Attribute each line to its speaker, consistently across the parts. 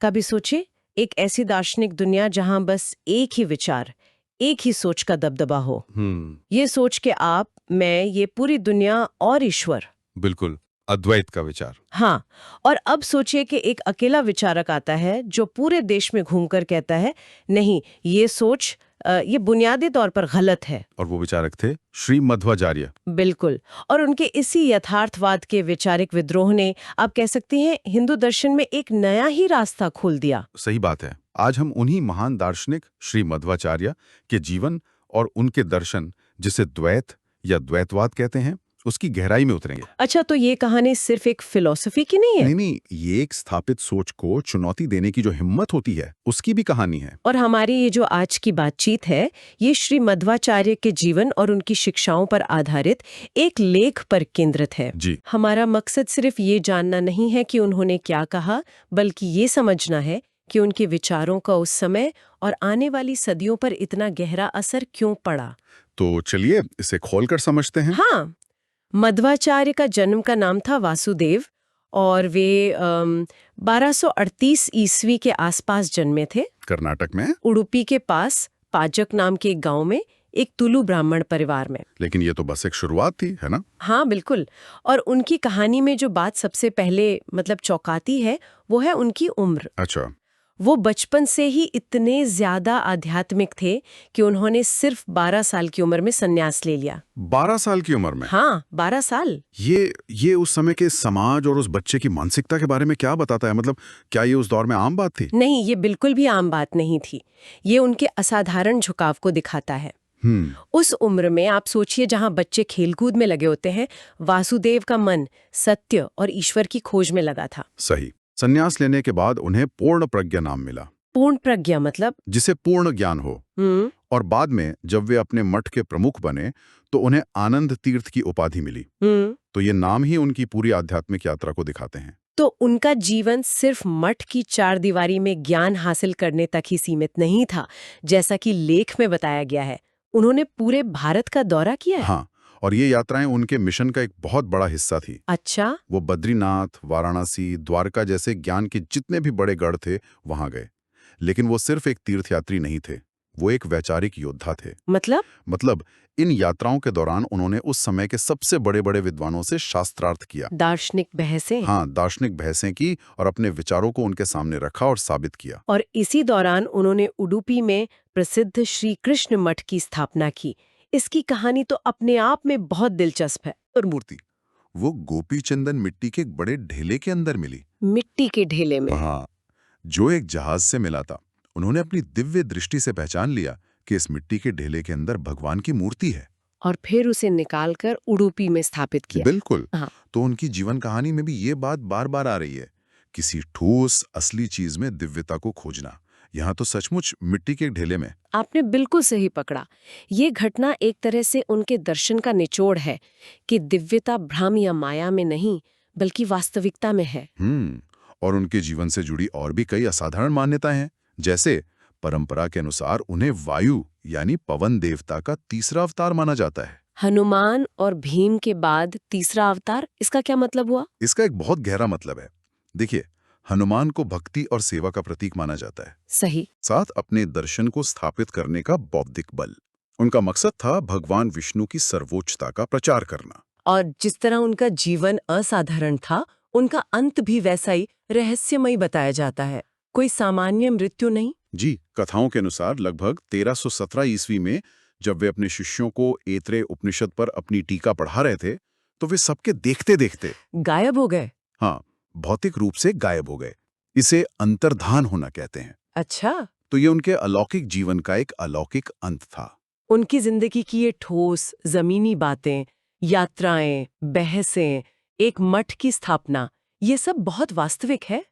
Speaker 1: कभी सोचे, एक ऐसी दार्शनिक दुनिया जहां बस एक ही विचार, एक ही सोच का दबदबा हो। ये सोच के आप, मैं, ये पूरी दुनिया और ईश्वर।
Speaker 2: बिल्कुल, अद्वैत का विचार।
Speaker 1: हाँ, और अब सोचिए कि एक अकेला विचारक आता है जो पूरे देश में घूमकर कहता है, नहीं, ये सोच ये बुनियादी तौर पर गलत है।
Speaker 2: और वो विचारक थे श्री मध्वाचार्य।
Speaker 1: बिल्कुल। और उनके इसी यथार्थवाद के वैचारिक विद्रोह ने, आप कह सकते हैं, हिंदू दर्शन में एक नया ही रास्ता खोल दिया।
Speaker 2: सही बात है। आज हम उन्हीं महान दार्शनिक श्री मध्वाचार्य के जीवन और उनके दर्शन, जिसे द्वैत या द्वैतवाद कहते हैं, उसकी गहराई में उतरेंगे।
Speaker 1: अच्छा, तो ये कहानी सिर्फ एक फिलॉसफी की नहीं है?
Speaker 2: नहीं, ये एक स्थापित सोच को चुनौती देने की जो हिम्मत होती है, उसकी भी कहानी है।
Speaker 1: और हमारी ये जो आज की बातचीत है, ये श्री मध्वाचार्य के जीवन और उनकी शिक्षाओं पर आधारित एक लेख पर केंद्रित है।
Speaker 2: जी।
Speaker 1: हमारा मकसद सिर्फ ये जानना नहीं है कि उन्होंने क्या कहा, बल्कि ये समझना है कि उनके विचारों का उस समय और आने वाली सदियों पर इतना गहरा असर क्यों पड़ा।
Speaker 2: तो चलिए इसे खोलकर समझते हैं।
Speaker 1: हाँ, मध्वाचार्य का जन्म का नाम था वासुदेव, और वे 1238 ईस्वी के आसपास जन्मे थे,
Speaker 2: कर्नाटक में।
Speaker 1: उडुपी के पास पाजक नाम के एक गांव में, एक तुलु ब्राह्मण परिवार में।
Speaker 2: लेकिन ये तो बस एक शुरुआत थी, है ना?
Speaker 1: हाँ, बिल्कुल। और उनकी कहानी में जो बात सबसे पहले चौंकाती है, वो है उनकी उम्र।
Speaker 2: अच्छा।
Speaker 1: वो बचपन से ही इतने ज्यादा आध्यात्मिक थे कि उन्होंने सिर्फ 12 साल की उम्र में संन्यास ले लिया।
Speaker 2: 12 साल की उम्र में?
Speaker 1: हाँ, 12 साल।
Speaker 2: ये उस समय के समाज और उस बच्चे की मानसिकता के बारे में क्या बताता है? मतलब क्या ये उस दौर में आम बात थी?
Speaker 1: नहीं, ये बिल्कुल भी आम बात नहीं थी। ये उनके असाधारण झुकाव को दिखाता है। उस उम्र में आप सोचिए, जहां बच्चे खेलकूद में लगे होते हैं, वासुदेव का मन सत्य और ईश्वर की खोज में लगा था।
Speaker 2: सही। संन्यास लेने के बाद उन्हें पूर्ण प्रज्ञा नाम मिला।
Speaker 1: पूर्ण प्रज्ञा मतलब?
Speaker 2: जिसे पूर्ण ज्ञान हो। और बाद में जब वे अपने मठ के प्रमुख बने तो उन्हें आनंद तीर्थ की उपाधि मिली। तो ये नाम ही उनकी पूरी आध्यात्मिक यात्रा को दिखाते हैं।
Speaker 1: तो उनका जीवन सिर्फ मठ की चार दीवारी में ज्ञान हासिल करने तक ही सीमित नहीं था। जैसा कि लेख में बताया गया है, उन्होंने पूरे भारत का दौरा किया है।
Speaker 2: हाँ, और ये यात्राएं उनके मिशन का एक बहुत बड़ा हिस्सा थी।
Speaker 1: अच्छा।
Speaker 2: वो बद्रीनाथ, वाराणसी, द्वारका जैसे ज्ञान के जितने भी बड़े गढ़ थे वहां गए। लेकिन वो सिर्फ एक तीर्थयात्री नहीं थे, वो एक वैचारिक योद्धा थे। मतलब इन यात्राओं के दौरान उन्होंने उस समय के सबसे बड़े बड़े विद्वानों से शास्त्रार्थ किया।
Speaker 1: दार्शनिक बहसें।
Speaker 2: हाँ, दार्शनिक बहसें की और अपने विचारों को उनके सामने रखा और साबित किया।
Speaker 1: और इसी दौरान उन्होंने उडुपी में प्रसिद्ध श्री कृष्ण मठ की स्थापना की। इसकी कहानी तो अपने आप में बहुत दिलचस्प है।
Speaker 2: और मूर्ति वो गोपी चंदन मिट्टी के एक बड़े ढेले के अंदर मिली।
Speaker 1: मिट्टी के ढेले में?
Speaker 2: हाँ, जो एक जहाज से मिला था। उन्होंने अपनी दिव्य दृष्टि से पहचान लिया कि इस मिट्टी के ढेले के अंदर भगवान की मूर्ति है।
Speaker 1: और फिर उसे निकालकर उडुपी में स्थापित किया।
Speaker 2: बिल्कुल।
Speaker 1: हाँ।
Speaker 2: तो उनकी जीवन कहानी में भी ये बात बार बार आ रही है, किसी ठोस असली चीज में दिव्यता को खोजना। यहाँ तो सचमुच मिट्टी के ढेले में।
Speaker 1: आपने बिल्कुल सही पकड़ा। ये घटना एक तरह से उनके दर्शन का निचोड़ है कि दिव्यता भ्रम या माया में नहीं, बल्कि वास्तविकता में है।
Speaker 2: और उनके जीवन से जुड़ी और भी कई असाधारण मान्यताएं हैं। जैसे परंपरा के अनुसार उन्हें वायु यानी पवन देवता का तीसरा अवतार माना जाता है।
Speaker 1: हनुमान और भीम के बाद तीसरा अवतार, इसका क्या मतलब हुआ?
Speaker 2: इसका एक बहुत गहरा मतलब है। देखिए, हनुमान को भक्ति और सेवा का प्रतीक माना जाता है।
Speaker 1: सही।
Speaker 2: साथ अपने दर्शन को स्थापित करने का बौद्धिक बल। उनका मकसद था भगवान विष्णु की सर्वोच्चता का प्रचार करना।
Speaker 1: और जिस तरह उनका जीवन असाधारण था, उनका अंत भी वैसा ही रहस्यमय बताया जाता है। कोई सामान्य मृत्यु नहीं।
Speaker 2: जी, कथाओं के अनुसार लगभग 1317 ईस्वी में जब वे अपने शिष्यों को ऐतरेय उपनिषद पर अपनी टीका पढ़ा रहे थे, तो वे सबके देखते देखते
Speaker 1: गायब हो गए।
Speaker 2: हाँ, भौतिक रूप से गायब हो गए। इसे अंतर्धान होना कहते हैं।
Speaker 1: अच्छा।
Speaker 2: तो ये उनके अलौकिक जीवन का एक अलौकिक अंत था।
Speaker 1: उनकी जिंदगी की ये ठोस जमीनी बातें, यात्राएं, बहसें, एक मठ की स्थापना, ये सब बहुत वास्तविक है।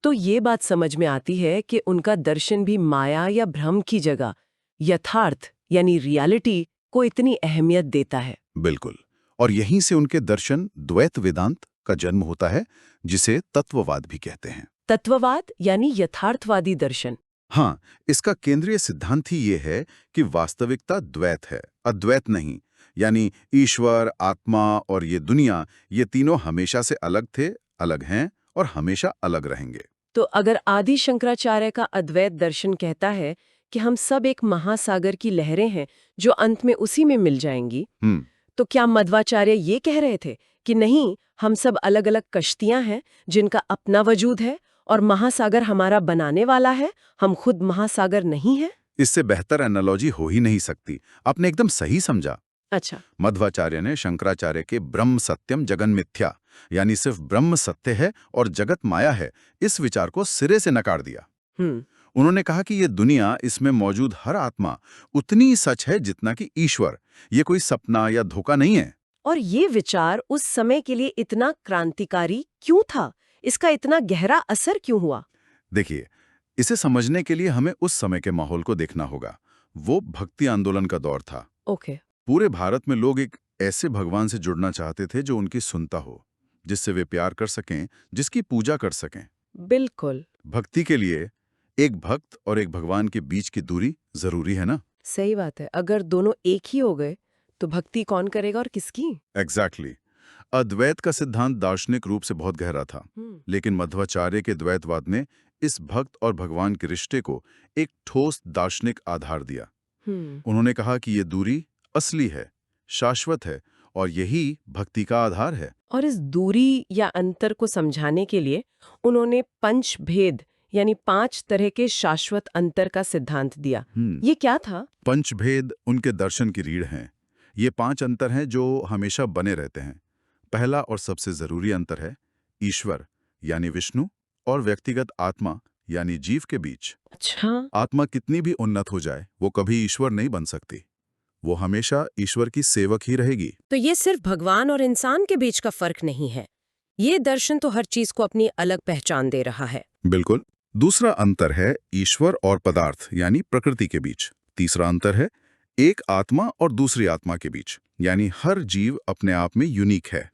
Speaker 1: तो ये बात समझ में आती है कि उनका दर्शन भी माया या भ्रम की जगह यथार्थ यानी रियलिटी को इतनी अहमियत देता है।
Speaker 2: बिल्कुल। और यहीं से उनके दर्शन द्वैत वेदांत का जन्म होता है, जिसे तत्ववाद भी कहते हैं।
Speaker 1: तत्ववाद यानी यथार्थवादी दर्शन।
Speaker 2: हाँ, इसका केंद्रीय सिद्धांत ही ये है कि वास्तविकता द्वैत है, अद्वैत नहीं। यानी ईश्वर, आत्मा और ये दुनिया, ये तीनों हमेशा से अलग थे, अलग हैं और हमेशा अलग रहेंगे।
Speaker 1: तो अगर आदि शंकराचार्य का अद्वैत दर्शन कहता है कि हम सब एक महासागर की लहरें हैं जो अंत में उसी में मिल जाएंगी, तो क्या मध्वाचार्य ये कह रहे थे कि नहीं, हम सब अलग अलग कश्तियां हैं जिनका अपना वजूद है और महासागर हमारा बनाने वाला है, हम खुद महासागर नहीं है?
Speaker 2: इससे बेहतर एनालॉजी हो ही नहीं सकती। आपने एकदम सही समझा।
Speaker 1: अच्छा।
Speaker 2: मध्वाचार्य ने शंकराचार्य के ब्रह्म सत्यम जगन मिथ्या, यानी सिर्फ ब्रह्म सत्य है और जगत माया है, इस विचार को सिरे से नकार दिया। उन्होंने कहा कि ये दुनिया, इसमें मौजूद हर आत्मा उतनी ही सच है जितना कि ईश्वर। ये कोई सपना या धोखा नहीं है।
Speaker 1: और ये विचार उस समय के लिए इतना क्रांतिकारी क्यों था? इसका इतना गहरा असर क्यों हुआ?
Speaker 2: देखिए, इसे समझने के लिए हमें उस समय के माहौल को देखना होगा। वो भक्ति आंदोलन का दौर था।
Speaker 1: ओके।
Speaker 2: पूरे भारत में लोग एक ऐसे भगवान से जुड़ना चाहते थे जो उनकी सुनता हो, जिससे वे प्यार कर सकें, जिसकी पूजा कर सकें।
Speaker 1: बिल्कुल।
Speaker 2: भक्ति के लिए एक भक्त और एक भगवान के बीच की दूरी जरूरी है ना?
Speaker 1: सही बात है। अगर दोनों एक ही हो गए तो भक्ति कौन करेगा और किसकी?
Speaker 2: एग्जैक्टली। अद्वैत का सिद्धांत दार्शनिक रूप से बहुत गहरा था, लेकिन मध्वाचार्य के द्वैतवाद ने इस भक्त और भगवान के रिश्ते को एक ठोस दार्शनिक आधार दिया। उन्होंने कहा कि ये दूरी असली है, शाश्वत है और यही भक्ति का आधार है।
Speaker 1: और इस दूरी या अंतर को समझाने के लिए उन्होंने पंचभेद यानी 5 तरह के शाश्वत अंतर का सिद्धांत दिया। ये क्या था?
Speaker 2: पंचभेद उनके दर्शन की रीढ़ हैं। ये 5 अंतर हैं जो हमेशा बने रहते हैं। पहला और सबसे जरूरी अंतर है ईश्वर यानी विष्णु और व्यक्तिगत आत्मा यानी जीव के बीच।
Speaker 1: अच्छा।
Speaker 2: आत्मा कितनी भी उन्नत हो जाए, वो कभी ईश्वर नहीं बन सकती। वो हमेशा ईश्वर की सेवक ही रहेगी।
Speaker 1: तो ये सिर्फ भगवान और इंसान के बीच का फर्क नहीं है। ये दर्शन तो हर चीज को अपनी अलग पहचान दे रहा है।
Speaker 2: बिल्कुल। दूसरा अंतर है ईश्वर और पदार्थ यानी प्रकृति के बीच। तीसरा अंतर है एक आत्मा और दूसरी आत्मा के बीच, यानी हर जीव अपने आप में यूनिक है।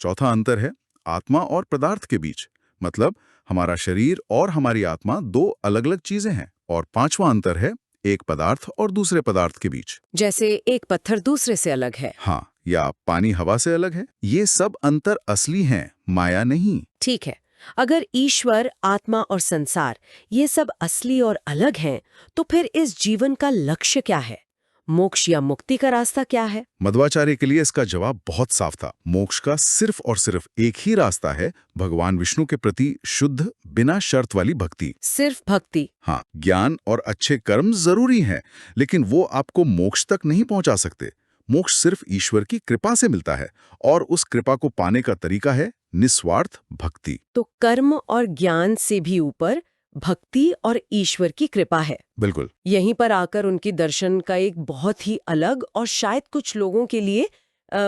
Speaker 2: चौथा अंतर है आत्मा और पदार्थ के बीच, मतलब हमारा शरीर और हमारी आत्मा 2 अलग-अलग चीजें हैं। और पांचवा अंतर है एक पदार्थ और दूसरे पदार्थ के बीच,
Speaker 1: जैसे एक पत्थर दूसरे से अलग है।
Speaker 2: हाँ, या पानी हवा से अलग है। ये सब अंतर असली हैं, माया नहीं।
Speaker 1: ठीक है। अगर ईश्वर, आत्मा और संसार ये सब असली और अलग हैं, तो फिर इस जीवन का लक्ष्य क्या है? मोक्ष या मुक्ति का रास्ता क्या है?
Speaker 2: मध्वाचार्य के लिए इसका जवाब बहुत साफ था। मोक्ष का सिर्फ और सिर्फ एक ही रास्ता है, भगवान विष्णु के प्रति शुद्ध, बिना शर्त वाली भक्ति।
Speaker 1: सिर्फ भक्ति?
Speaker 2: हाँ, ज्ञान और अच्छे कर्म जरूरी हैं, लेकिन वो आपको मोक्ष तक नहीं पहुंचा सकते। मोक्ष सिर्फ ईश्वर की कृपा से मिलता है, और उस कृपा को पाने का तरीका है निस्वार्थ भक्ति।
Speaker 1: तो कर्म और ज्ञान से भी ऊपर भक्ति और ईश्वर की कृपा है।
Speaker 2: बिल्कुल।
Speaker 1: यहीं पर आकर उनकी दर्शन का एक बहुत ही अलग और शायद कुछ लोगों के लिए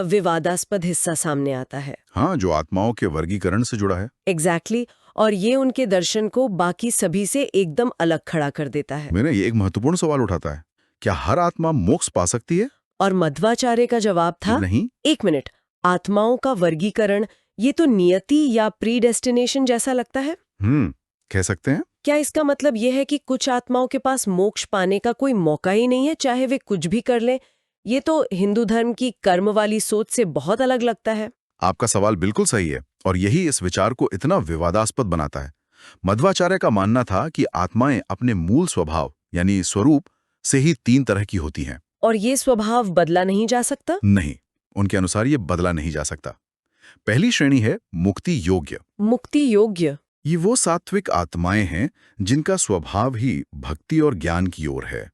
Speaker 1: विवादास्पद हिस्सा सामने आता है।
Speaker 2: हाँ, जो आत्माओं के वर्गीकरण से जुड़ा है।
Speaker 1: एग्जैक्टली। और ये उनके दर्शन को बाकी सभी से एकदम अलग खड़ा कर देता है।
Speaker 2: मैंने ये एक महत्वपूर्ण सवाल उठाता है, क्या हर आत्मा मोक्ष पा सकती है?
Speaker 1: और मध्वाचार्य का जवाब था
Speaker 2: नहीं।
Speaker 1: 1 मिनट, आत्माओं का वर्गीकरण ये तो नियति या प्रीडेस्टिनेशन जैसा लगता है।
Speaker 2: कह सकते हैं।
Speaker 1: क्या इसका मतलब यह है कि कुछ आत्माओं के पास मोक्ष पाने का कोई मौका ही नहीं है, चाहे वे कुछ भी कर लें? ये तो हिंदू धर्म की कर्म वाली सोच से बहुत अलग लगता है।
Speaker 2: आपका सवाल बिल्कुल सही है, और यही इस विचार को इतना विवादास्पद बनाता है। मध्वाचार्य का मानना था कि आत्माएं अपने मूल स्वभाव यानी स्वरूप से ही 3 तरह की होती हैं।
Speaker 1: और ये स्वभाव बदला नहीं जा सकता?
Speaker 2: नहीं, उनके अनुसार ये बदला नहीं जा सकता। पहली श्रेणी है मुक्ति योग्य।
Speaker 1: मुक्ति योग्य?
Speaker 2: ये वो सात्विक आत्माएं हैं जिनका स्वभाव ही भक्ति और ज्ञान की ओर है,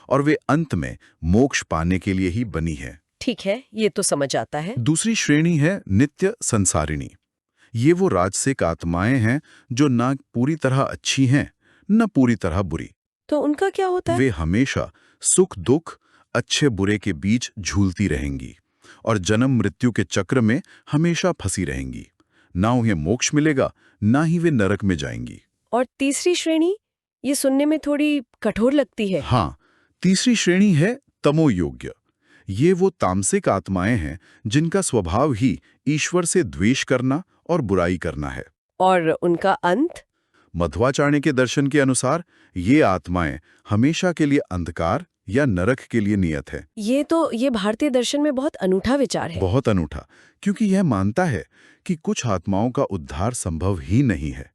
Speaker 2: और वे अंत में मोक्ष पाने के लिए ही बनी है।
Speaker 1: ठीक है, ये तो समझ आता है।
Speaker 2: दूसरी श्रेणी है नित्य संसारिणी। ये वो राजसिक आत्माएं हैं जो ना पूरी तरह अच्छी हैं, न पूरी तरह बुरी।
Speaker 1: तो उनका क्या होता है?
Speaker 2: वे हमेशा सुख दुख, अच्छे बुरे के बीच झूलती रहेंगी और जन्म मृत्यु के चक्र में हमेशा फंसी रहेंगी। ना उन्हें मोक्ष मिलेगा, ना ही वे नरक में जाएंगी।
Speaker 1: और तीसरी श्रेणी? ये सुनने में थोड़ी कठोर लगती है।
Speaker 2: हाँ, तीसरी श्रेणी है तमोयोग्य। ये वो तामसिक आत्माएं हैं जिनका स्वभाव ही ईश्वर से द्वेष करना और बुराई करना है।
Speaker 1: और उनका अंत?
Speaker 2: मध्वाचार्य के दर्शन के अनुसार ये आत्माएं हमेशा के लिए अंधकार या नरक के लिए नियत है।
Speaker 1: ये भारतीय दर्शन में बहुत अनूठा विचार है।
Speaker 2: बहुत अनूठा, क्योंकि यह मानता है कि कुछ आत्माओं का उद्धार संभव ही नहीं है।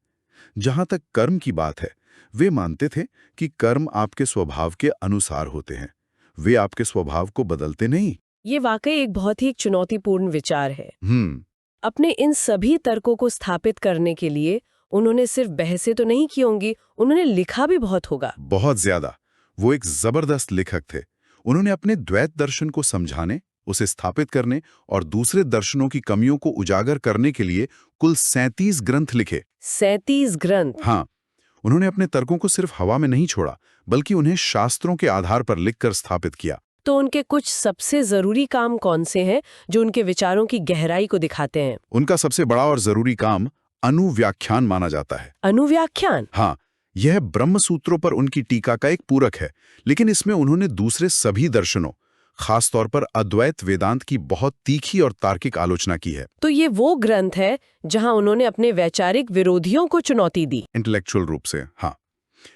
Speaker 2: जहां तक कर्म की बात है, वे मानते थे कि कर्म आपके स्वभाव के अनुसार होते हैं, वे आपके स्वभाव को बदलते नहीं।
Speaker 1: ये वाकई एक बहुत ही चुनौतीपूर्ण विचार है।
Speaker 2: हम्म।
Speaker 1: अपने इन सभी तर्कों को स्थापित करने के लिए उन्होंने सिर्फ बहसें तो नहीं की होंगी, उन्होंने लिखा भी बहुत होगा।
Speaker 2: बहुत ज्यादा। वो एक जबरदस्त लेखक थे। उन्होंने अपने द्वैत दर्शन को समझाने, उसे स्थापित करने और दूसरे दर्शनों की कमियों को उजागर करने के लिए कुल 37 ग्रंथ लिखे।
Speaker 1: 37 ग्रंथ?
Speaker 2: हाँ, उन्होंने अपने तर्कों को सिर्फ हवा में नहीं छोड़ा, बल्कि उन्हें शास्त्रों के आधार पर लिखकर स्थापित किया।
Speaker 1: तो उनके कुछ सबसे जरूरी काम कौन से हैं जो उनके विचारों की गहराई को दिखाते हैं?
Speaker 2: उनका सबसे बड़ा और जरूरी काम अनुव्याख्यान माना जाता है।
Speaker 1: अनुव्याख्यान?
Speaker 2: हाँ, यह ब्रह्म सूत्रों पर उनकी टीका का एक पूरक है, लेकिन इसमें उन्होंने दूसरे सभी दर्शनों, खासतौर पर अद्वैत वेदांत की बहुत तीखी और तार्किक आलोचना की है।
Speaker 1: तो ये वो ग्रंथ है जहां उन्होंने अपने वैचारिक विरोधियों को चुनौती दी।
Speaker 2: इंटेलेक्चुअल रूप से, हाँ।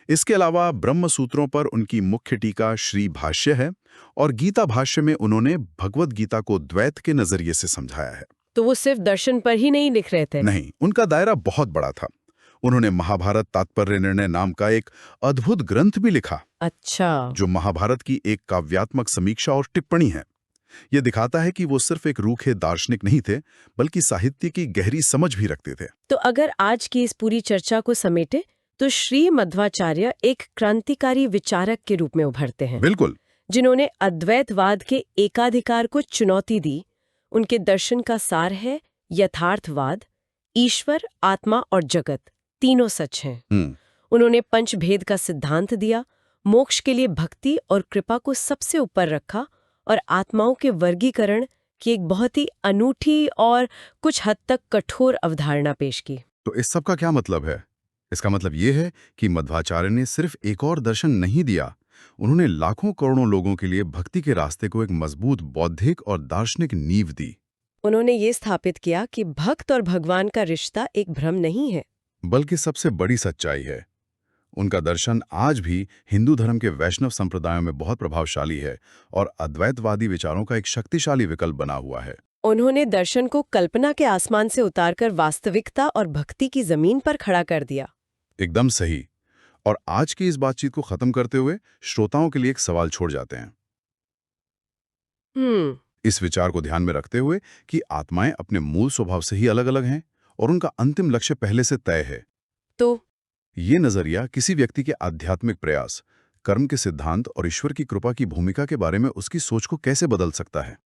Speaker 2: इसके अलावा ब्रह्म सूत्रों पर उनकी मुख्य टीका श्री भाष्य है, और गीता भाष्य में उन्होंने भगवद गीता को द्वैत के नजरिए से समझाया है।
Speaker 1: तो वो सिर्फ दर्शन पर ही नहीं लिख रहे थे?
Speaker 2: नहीं, उनका दायरा बहुत बड़ा था। उन्होंने महाभारत तात्पर्य निर्णय नाम का एक अद्भुत ग्रंथ भी लिखा।
Speaker 1: अच्छा।
Speaker 2: जो महाभारत की एक काव्यात्मक समीक्षा और टिप्पणी है। यह दिखाता है कि वो सिर्फ एक रूखे दार्शनिक नहीं थे, बल्कि साहित्य की गहरी समझ भी रखते थे।
Speaker 1: तो अगर आज की इस पूरी चर्चा को समेटे तो श्री मध्वाचार्य एक क्रांतिकारी विचारक के रूप में उभरते हैं।
Speaker 2: बिल्कुल।
Speaker 1: जिन्होंने अद्वैतवाद के एकाधिकार को चुनौती दी। उनके दर्शन का सार है यथार्थवाद, ईश्वर, आत्मा और जगत तीनों सच हैं। उन्होंने पंचभेद का सिद्धांत दिया, मोक्ष के लिए भक्ति और कृपा को सबसे ऊपर रखा और आत्माओं के वर्गीकरण की एक बहुत ही अनूठी और कुछ हद तक कठोर अवधारणा पेश की।
Speaker 2: तो इस सब का क्या मतलब है? इसका मतलब ये है कि मध्वाचार्य ने सिर्फ एक और दर्शन नहीं दिया, उन्होंने लाखों करोड़ों लोगों के लिए भक्ति के रास्ते को एक मजबूत बौद्धिक और दार्शनिक नींव दी।
Speaker 1: उन्होंने ये स्थापित किया कि भक्त और भगवान का रिश्ता एक भ्रम नहीं है,
Speaker 2: बल्कि सबसे बड़ी सच्चाई है। उनका दर्शन आज भी हिंदू धर्म के वैष्णव संप्रदायों में बहुत प्रभावशाली है और अद्वैतवादी विचारों का एक शक्तिशाली विकल्प बना हुआ है।
Speaker 1: उन्होंने दर्शन को कल्पना के आसमान से उतारकर वास्तविकता और भक्ति की जमीन पर खड़ा कर दिया।
Speaker 2: एकदम सही। और आज की इस बातचीत को खत्म करते हुए श्रोताओं के लिए एक सवाल छोड़ जाते हैं। इस विचार को ध्यान में रखते हुए कि आत्माएं अपने मूल स्वभाव से ही अलग-अलग हैं और उनका अंतिम लक्ष्य पहले से तय है।
Speaker 1: तो
Speaker 2: ये नजरिया किसी व्यक्ति के आध्यात्मिक प्रयास, कर्म के सिद्धांत और ईश्वर की कृपा की भूमिका के बारे में उसकी सोच को कैसे बदल सकता है?